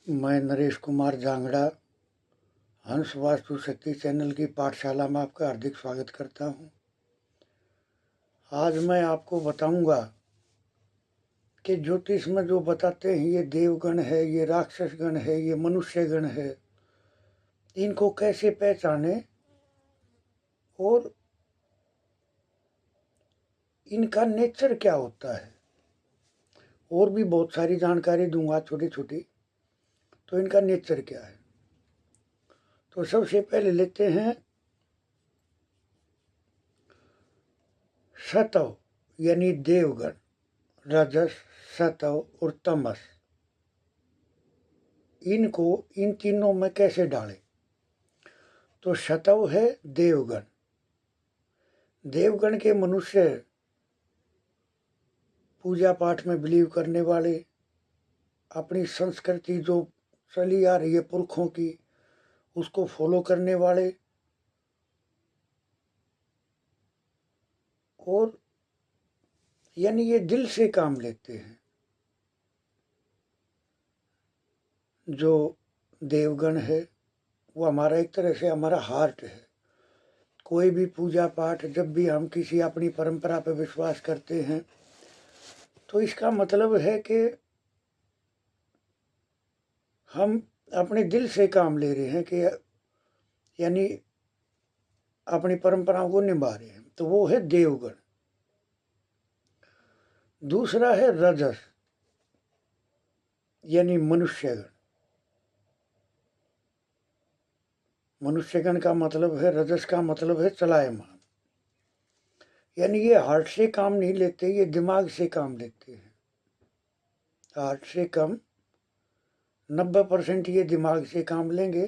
मैं नरेश कुमार जांगड़ा हंस वास्तु शक्ति चैनल की पाठशाला में आपका हार्दिक स्वागत करता हूं। आज मैं आपको बताऊंगा कि ज्योतिष में जो बताते हैं ये देवगण है, ये राक्षस गण है, ये मनुष्य गण है, इनको कैसे पहचाने और इनका नेचर क्या होता है। और भी बहुत सारी जानकारी दूंगा छोटी छोटी। तो इनका नेचर क्या है, तो सबसे पहले लेते हैं सतव यानी देवगण, रजस, सतव और तमस। इनको इन तीनों में कैसे डालें। तो सतव है देवगण। देवगण के मनुष्य पूजा पाठ में बिलीव करने वाले, अपनी संस्कृति जो चली आ रही है पुरखों की उसको फॉलो करने वाले, और यानी ये दिल से काम लेते हैं। जो देवगण है वो हमारा एक तरह से हमारा हार्ट है। कोई भी पूजा पाठ जब भी हम किसी अपनी परंपरा पर विश्वास करते हैं तो इसका मतलब है कि हम अपने दिल से काम ले रहे हैं, कि यानी अपनी परंपराओं को निभा रहे हैं। तो वो है देवगण। दूसरा है रजस यानी मनुष्यगण। मनुष्यगण का मतलब है, रजस का मतलब है चलायमान। यानी ये हार्ट से काम नहीं लेते, ये दिमाग से काम लेते हैं। हार्ट से कम 90% ये दिमाग से काम लेंगे।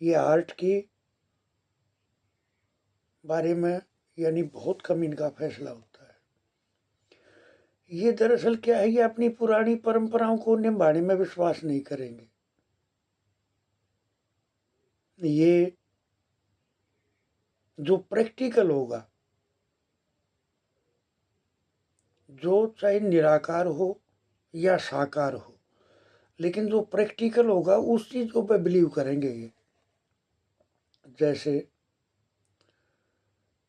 ये हार्ट की बारे में यानी बहुत कम इनका फैसला होता है। ये दरअसल क्या है, ये अपनी पुरानी परंपराओं को निभाने में विश्वास नहीं करेंगे। ये जो प्रैक्टिकल होगा, जो चाहे निराकार हो या साकार हो, लेकिन जो प्रैक्टिकल होगा उस चीज़ों पर बिलीव करेंगे ये। जैसे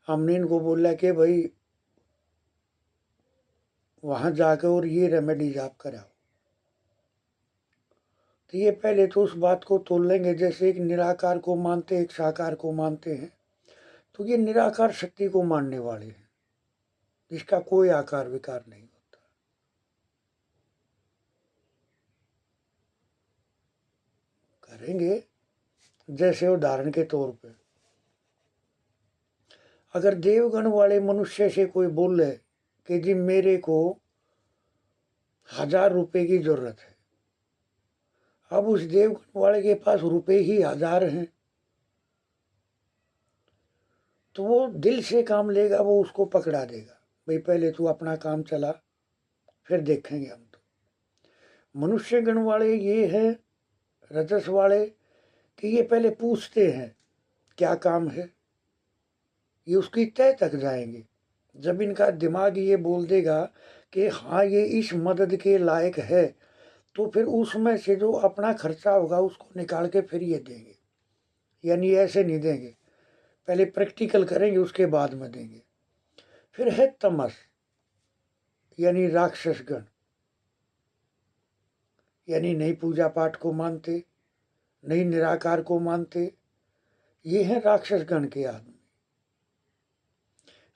हमने इनको बोला कि भाई वहाँ जाकर और ये रेमेडीज आप कराओ, तो ये पहले तो उस बात को तोल लेंगे। जैसे एक निराकार को मानते हैं, एक साकार को मानते हैं, तो ये निराकार शक्ति को मानने वाले हैं, जिसका कोई आकार विकार नहीं होता। करेंगे जैसे उदाहरण के तौर पे, अगर देवगण वाले मनुष्य से कोई बोले कि जी मेरे को 1000 रुपए की जरूरत है, अब उस देवगण वाले के पास रुपए ही 1000 हैं, तो वो दिल से काम लेगा, वो उसको पकड़ा देगा। भाई पहले तू अपना काम चला, फिर देखेंगे हम। तो मनुष्य गण वाले ये है, रजस वाले, कि ये पहले पूछते हैं क्या काम है, ये उसकी तय तक जाएंगे। जब इनका दिमाग ये बोल देगा कि हाँ ये इस मदद के लायक है, तो फिर उसमें से जो अपना खर्चा होगा उसको निकाल के फिर ये देंगे। यानी ऐसे नहीं देंगे, पहले प्रैक्टिकल करेंगे उसके बाद में देंगे। फिर है तमस यानी राक्षस गण। यानी नहीं पूजा पाठ को मानते, नहीं निराकार को मानते, ये है राक्षस गण के आदमी।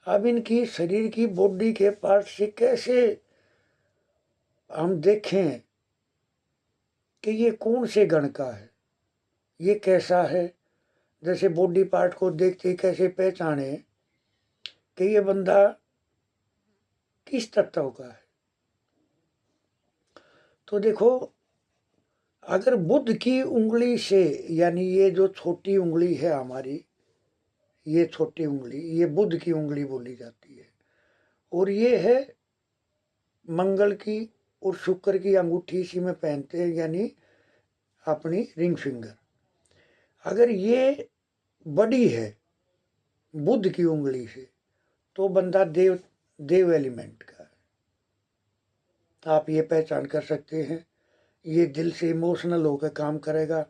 अब इनकी शरीर की बॉडी के पार्ट से कैसे हम देखें कि ये कौन से गण का है, ये कैसा है। जैसे बॉडी पार्ट को देखते ही कैसे पहचाने कि ये बंदा किस तत्व का है। तो देखो, अगर बुध की उंगली से, यानी ये जो छोटी उंगली है हमारी, ये छोटी उंगली, ये बुध की उंगली बोली जाती है, और ये है मंगल की और शुक्र की अंगूठी इसी में पहनते हैं, यानी अपनी रिंग फिंगर। अगर ये बड़ी है बुध की उंगली से, तो बंदा देव एलिमेंट का है। आप ये पहचान कर सकते हैं। ये दिल से इमोशनल होकर काम करेगा,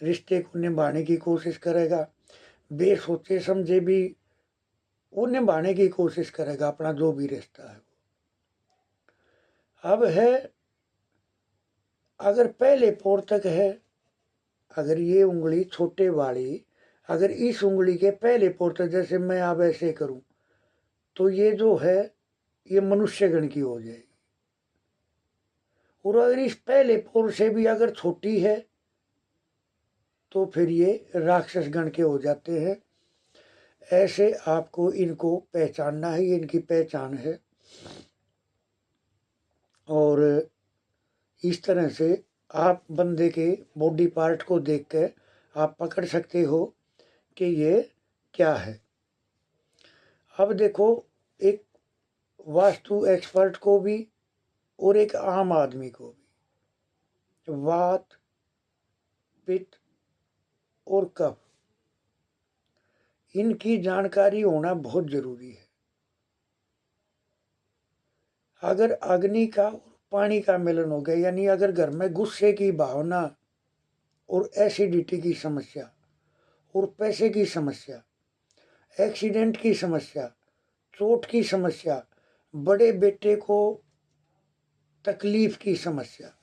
रिश्ते को निभाने की कोशिश करेगा, बेसोचे समझे भी वो निभाने की कोशिश करेगा अपना जो भी रिश्ता है। अब है, अगर पहले पोर तक है, अगर ये उंगली छोटे वाली अगर इस उंगली के पहले पोर तक, जैसे मैं अब ऐसे करूं, तो ये जो है ये मनुष्य गण की हो जाएगी। और अगर इस पहले पोर से भी अगर छोटी है तो फिर ये राक्षस गण के हो जाते हैं। ऐसे आपको इनको पहचानना है, ये इनकी पहचान है। और इस तरह से आप बंदे के बॉडी पार्ट को देख कर आप पकड़ सकते हो कि ये क्या है। अब देखो, एक वास्तु एक्सपर्ट को भी और एक आम आदमी को भी वात, पित्त और कफ, इनकी जानकारी होना बहुत जरूरी है। अगर अग्नि का और पानी का मिलन हो गया, यानी अगर घर में गुस्से की भावना और एसिडिटी की समस्या और पैसे की समस्या, एक्सीडेंट की समस्या, चोट की समस्या, बड़े बेटे को तकलीफ की समस्या,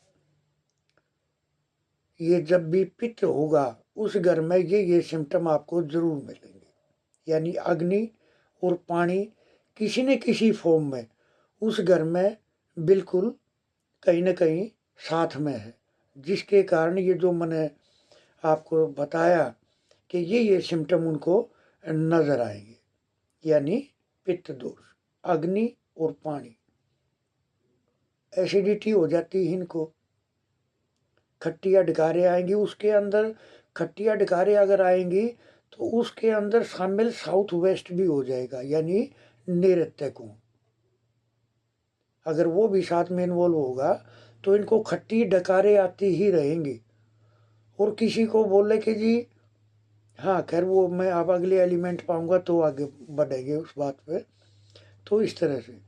ये जब भी पित्त होगा उस घर में ये सिम्टम आपको जरूर मिलेंगे। यानी अग्नि और पानी किसी न किसी फॉर्म में उस घर में बिल्कुल कहीं न कहीं साथ में है, जिसके कारण ये जो मैंने आपको बताया कि ये सिम्टम उनको नज़र आएंगे। यानी पित्त दोष, अग्नि और पानी, एसिडिटी हो जाती है इनको, खट्टिया डकारे आएंगी उसके अंदर। खट्टिया डकारे अगर आएंगी तो उसके अंदर शामिल साउथ वेस्ट भी हो जाएगा, यानी नैऋत्य को। अगर वो भी साथ में इन्वॉल्व होगा तो इनको खट्टी डकारे आती ही रहेंगी। और किसी को बोले कि जी हाँ, खैर वो मैं अब अगले एलिमेंट पाऊंगा तो आगे बढ़ेंगे उस बात पे। तो इस तरह से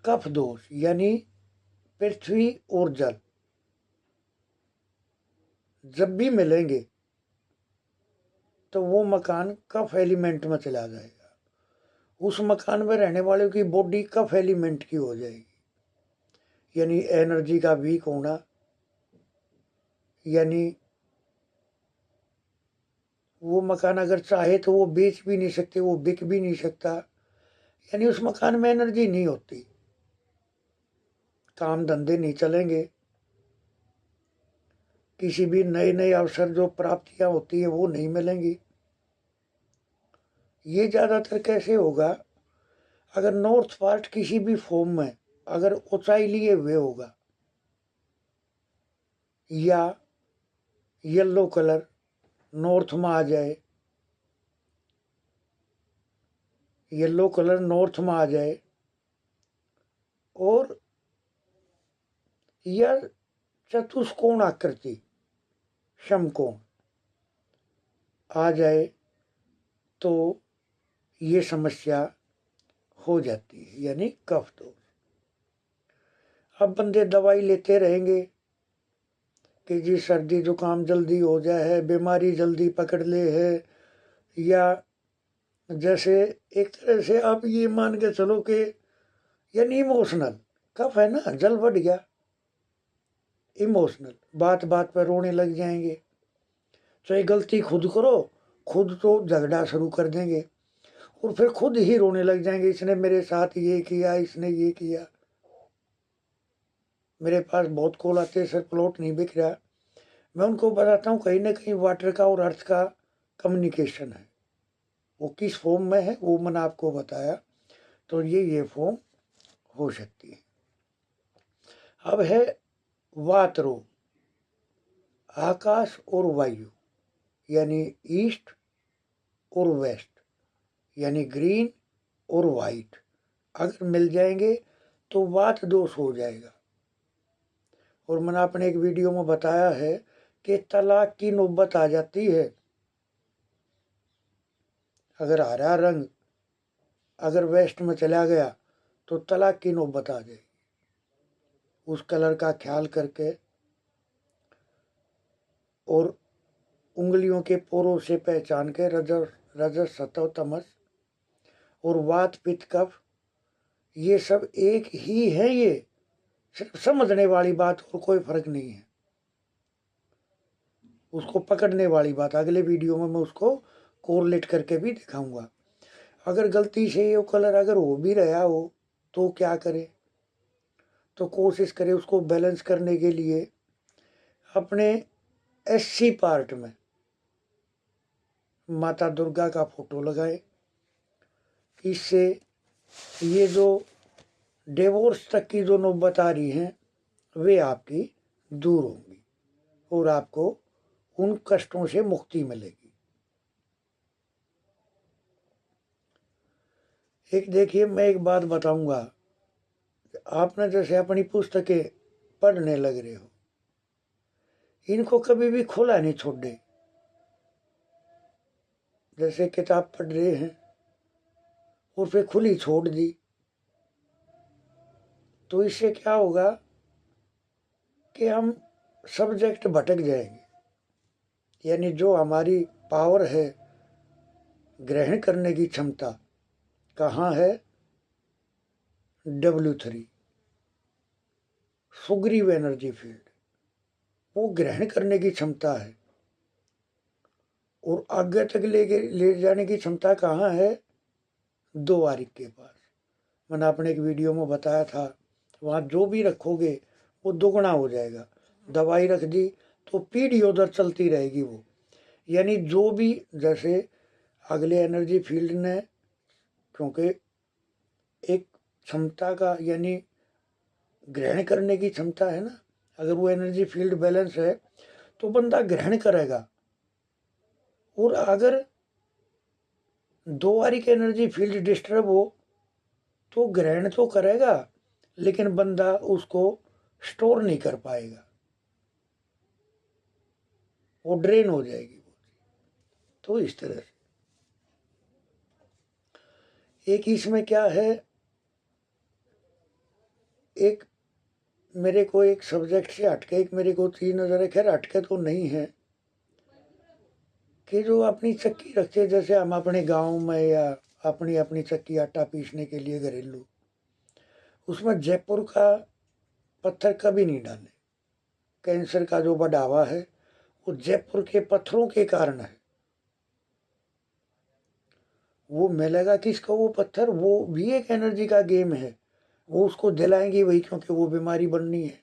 कफ दोष, यानी पृथ्वी और जल जब भी मिलेंगे तो वो मकान कफ एलिमेंट में चला जाएगा। उस मकान में रहने वालों की बॉडी कफ एलिमेंट की हो जाएगी। यानी एनर्जी का वीक होना, यानी वो मकान अगर चाहे तो वो बेच भी नहीं सकते, वो बिक भी नहीं सकता। यानी उस मकान में एनर्जी नहीं होती, काम धंधे नहीं चलेंगे, किसी भी नए नए अवसर जो प्राप्तियां होती है वो नहीं मिलेंगी। ये ज़्यादातर कैसे होगा, अगर नॉर्थ पार्ट किसी भी फॉर्म में अगर ऊंचाई लिए हुए होगा, या येलो कलर नॉर्थ में आ जाए, येलो कलर नॉर्थ में आ जाए, और या चतुष्कोण आकृति समकोण आ जाए तो ये समस्या हो जाती है, यानी कफ दोष। अब बंदे दवाई लेते रहेंगे कि जी सर्दी जुकाम जल्दी हो जाए है, बीमारी जल्दी पकड़ ले है, या जैसे एक तरह से आप ये मान के चलो कि यानी इमोशनल कफ है ना, जल बढ़ गया, इमोशनल बात बात पर रोने लग जाएंगे। चाहे गलती खुद करो, खुद तो झगड़ा शुरू कर देंगे और फिर खुद ही रोने लग जाएंगे, इसने मेरे साथ ये किया, इसने ये किया। मेरे पास बहुत कॉल आते हैं, सर प्लॉट नहीं बिक रहा। मैं उनको बताता हूँ कहीं ना कहीं वाटर का और अर्थ का कम्युनिकेशन है। वो किस फॉर्म में है वो मैंने आपको बताया, तो ये फॉर्म हो सकती है। अब है वात रोग, आकाश और वायु, यानी ईस्ट और वेस्ट, यानी ग्रीन और वाइट अगर मिल जाएंगे तो वात दोष हो जाएगा। और मैंने अपने एक वीडियो में बताया है कि तलाक की नौबत आ जाती है अगर हरा रंग अगर वेस्ट में चला गया तो तलाक की नौबत आ जाएगी। उस कलर का ख्याल करके और उंगलियों के पोरों से पहचान के रजस सतो तमस और वात पित्त कफ ये सब एक ही है। ये सिर्फ समझने वाली बात और कोई फर्क नहीं है। उसको पकड़ने वाली बात अगले वीडियो में मैं उसको कोरिलेट करके भी दिखाऊंगा। अगर गलती से ये कलर अगर हो भी रहा हो तो क्या करे, तो कोशिश करे उसको बैलेंस करने के लिए अपने एससी पार्ट में माता दुर्गा का फोटो लगाए। इससे ये जो डिवोर्स तक की जो नौबत आ रही हैं वे आपकी दूर होंगी और आपको उन कष्टों से मुक्ति मिलेगी। एक देखिए, मैं एक बात बताऊंगा, आपने जैसे अपनी पुस्तकें पढ़ने लग रहे हो, इनको कभी भी खुला नहीं छोड़ दे। जैसे किताब पढ़ रहे हैं और फिर खुली छोड़ दी तो इससे क्या होगा कि हम सब्जेक्ट भटक जाएंगे। यानी जो हमारी पावर है ग्रहण करने की क्षमता कहाँ है, W3 सुग्रीव एनर्जी फील्ड, वो ग्रहण करने की क्षमता है। और आगे तक ले जाने की क्षमता कहाँ है, 2 आरिक के पास। मैंने अपने एक वीडियो में बताया था, वहाँ जो भी रखोगे वो दोगुना हो जाएगा। दवाई रख दी तो पीढ़ी उधर चलती रहेगी वो। यानी जो भी, जैसे अगले एनर्जी फील्ड ने, क्योंकि एक क्षमता का यानी ग्रहण करने की क्षमता है ना, अगर वो एनर्जी फील्ड बैलेंस है तो बंदा ग्रहण करेगा। और अगर 2 आरिक एनर्जी फील्ड डिस्टर्ब हो तो ग्रहण तो करेगा लेकिन बंदा उसको स्टोर नहीं कर पाएगा, वो ड्रेन हो जाएगी। तो इस तरह से एक इसमें क्या है, एक मेरे को एक सब्जेक्ट से हटके एक मेरे को चीज नजर है, खैर हटके तो नहीं है, कि जो अपनी चक्की रखते हैं, जैसे हम अपने गांव में या अपनी अपनी चक्की आटा पीसने के लिए घरेलू, उसमें जयपुर का पत्थर कभी नहीं डाले। कैंसर का जो बढ़ावा है वो जयपुर के पत्थरों के कारण है। वो मिलेगा किसको वो पत्थर, वो भी एक एनर्जी का गेम है, वो उसको दिलाएंगे वही, क्योंकि वो बीमारी बननी है।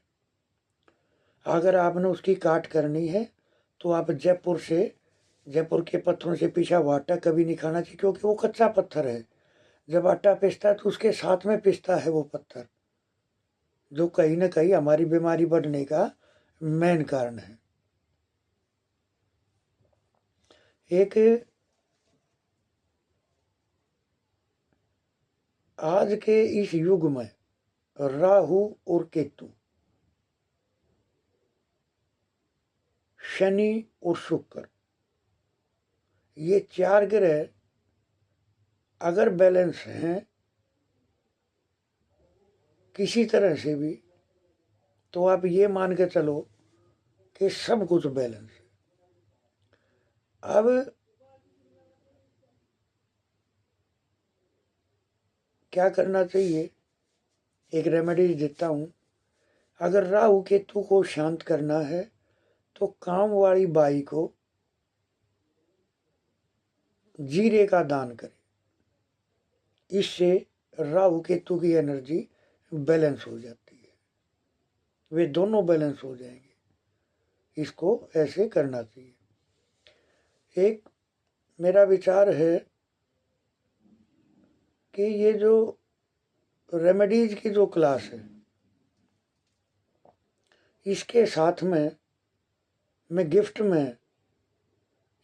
अगर आपने उसकी काट करनी है तो आप जयपुर के पत्थरों से पिसा हुआ आटा कभी नहीं खाना चाहिए, क्योंकि वो कच्चा पत्थर है। जब आटा पिसता है तो उसके साथ में पिसता है वो पत्थर, जो कहीं ना कहीं हमारी बीमारी बढ़ने का मेन कारण है। एक आज के इस युग में राहु और केतु, शनि और शुक्र, ये 4 ग्रह अगर बैलेंस हैं किसी तरह से भी, तो आप ये मान के चलो कि सब कुछ बैलेंस है। अब क्या करना चाहिए, एक रेमेडी देता हूँ। अगर राहु केतु को शांत करना है तो काम वाली बाई को जीरे का दान करें। इससे राहु केतु की एनर्जी बैलेंस हो जाती है, वे दोनों बैलेंस हो जाएंगे। इसको ऐसे करना चाहिए। एक मेरा विचार है कि ये जो रेमेडीज की जो क्लास है, इसके साथ में मैं गिफ्ट में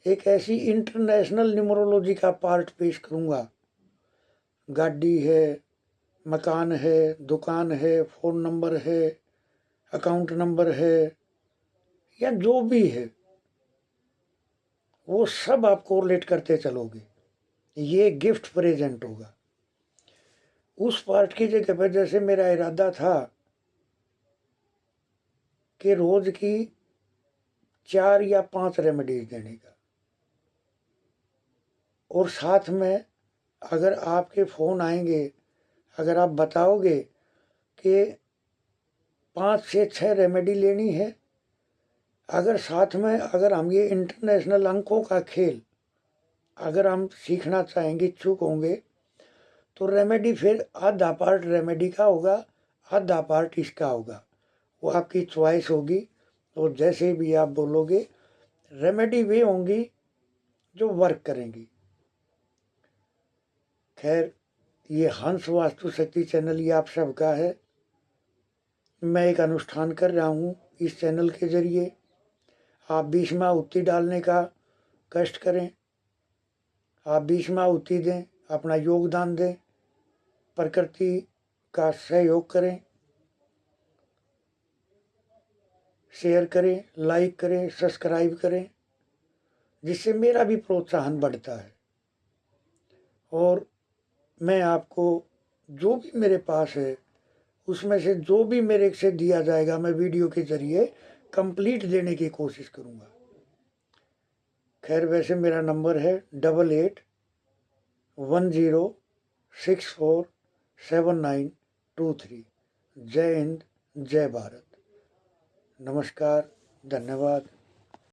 एक ऐसी इंटरनेशनल न्यूमरोलॉजी का पार्ट पेश करूंगा। गाड़ी है, मकान है, दुकान है, फ़ोन नंबर है, अकाउंट नंबर है, या जो भी है वो सब आप कोरिलेट करते चलोगे। ये गिफ्ट प्रेजेंट होगा। उस पार्ट की जगह पर जैसे मेरा इरादा था कि रोज की 4 या 5 रेमेडीज देने का। और साथ में अगर आपके फ़ोन आएंगे, अगर आप बताओगे कि 5 से 6 रेमेडी लेनी है, अगर साथ में अगर हम ये इंटरनेशनल अंकों का खेल अगर हम सीखना चाहेंगे, इच्छुक होंगे, तो रेमेडी फिर आधा पार्ट रेमेडी का होगा, आधा पार्ट इसका होगा, वो आपकी चॉइस होगी। और जैसे भी आप बोलोगे, रेमेडी वे होंगी जो वर्क करेंगी। खैर, ये हंस वास्तु शक्ति चैनल ये आप सबका है। मैं एक अनुष्ठान कर रहा हूँ इस चैनल के जरिए। आप बीच में आहुति डालने का कष्ट करें, आप बीच में आहुति दें, अपना योगदान दें, प्रकृति का सहयोग करें, शेयर करें, लाइक करें, सब्सक्राइब करें, जिससे मेरा भी प्रोत्साहन बढ़ता है। और मैं आपको जो भी मेरे पास है उसमें से जो भी मेरे से दिया जाएगा, मैं वीडियो के जरिए कंप्लीट देने की कोशिश करूँगा। खैर, वैसे मेरा नंबर है 8810647923। जय हिंद, जय भारत। नमस्कार, धन्यवाद।